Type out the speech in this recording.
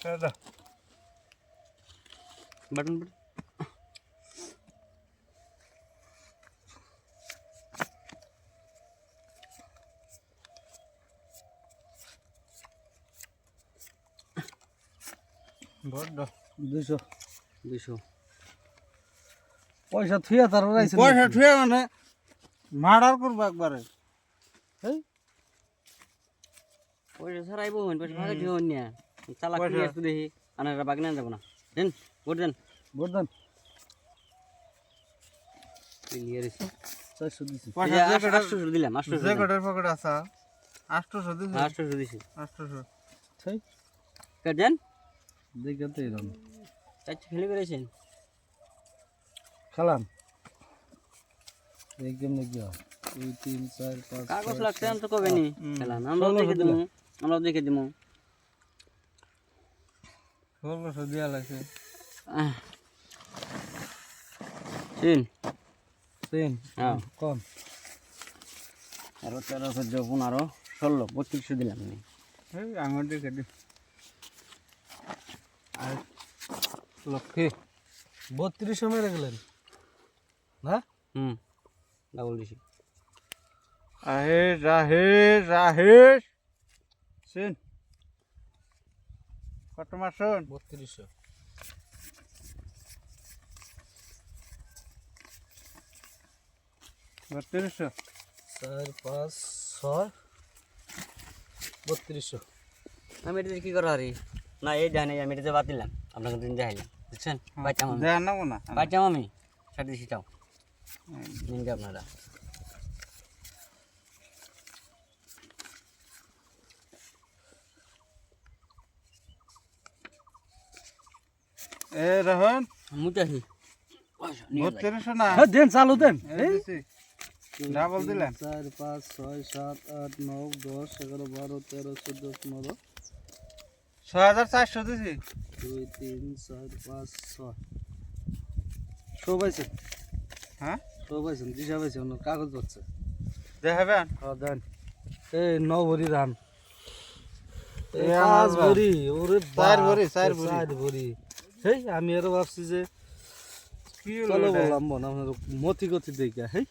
দাদা বাটন বড় 200 200 পয়সা থুয়া তার রাইছে পয়সা ঠুয়ে মানে মার্ডার করবো একবারে পয়সা ছাড়াইব হন পয়সা ভাগে দিও না চালাক নিয়ে আসতে দেখি আনারা বাগ না যাব না দেন ভোট দেন বর্ধন ক্লিয়ার আছে 400 দিছি পয়সা এই যে যে কটা 800 দিলাম 800 যে কটার পকেট আছে 800 দিছি 800 দিছি 800 তাই কাট দেন দেখাতে এরকম চারটে খেলে করেছেন খালাম এই কেমনে কি হয় 2 3 4 5 কাগজ লাগতে তো কবে নি খেলাম আমরা দেখে দিমু ষোলোশো দিয়া লাগছে তিন তিন হ্যাঁ কম 13 14 15 16 3200 দিলাম আমি এই আমার দেখে দি আর লক্ষ্মী 3200 মেরে গেলেন না ডাবল দিছি রাহেশ সিন কত মাস শোন 3200 3200 4 5 6 3200 আমি এটা কি করা রে না এই জানি আমি এটা বাদ দিলাম আপনাকে দিন দেখাইলাম বুঝছেন পাইতাম আমি দেন না না পাইতাম আমি সাড়ে দিছি তাও নিন গে আপনারা এ রহন মুটাহি 3200 না হ্যাঁ দেন চালু দেন এই দিছি ডাবল দিলেন 4 5 6 7 8 9 10 11 12 13 14 15 6400 দিছি 2 3 4 5 6 সবাইছে হ্যাঁ সবাইছে দিশা পাইছে ওনার কাগজ হচ্ছে দেখাবেন হ্যাঁ দেন এই 9 ভরি ধান এই এই আমার 5 ভরি ওরে 4 ভরি 4 ভরি 4 ভরি হেই আমি আরো ভাবছি যে কি চলো হলো বললাম বোন আপনার মতি গতি দেখা হেই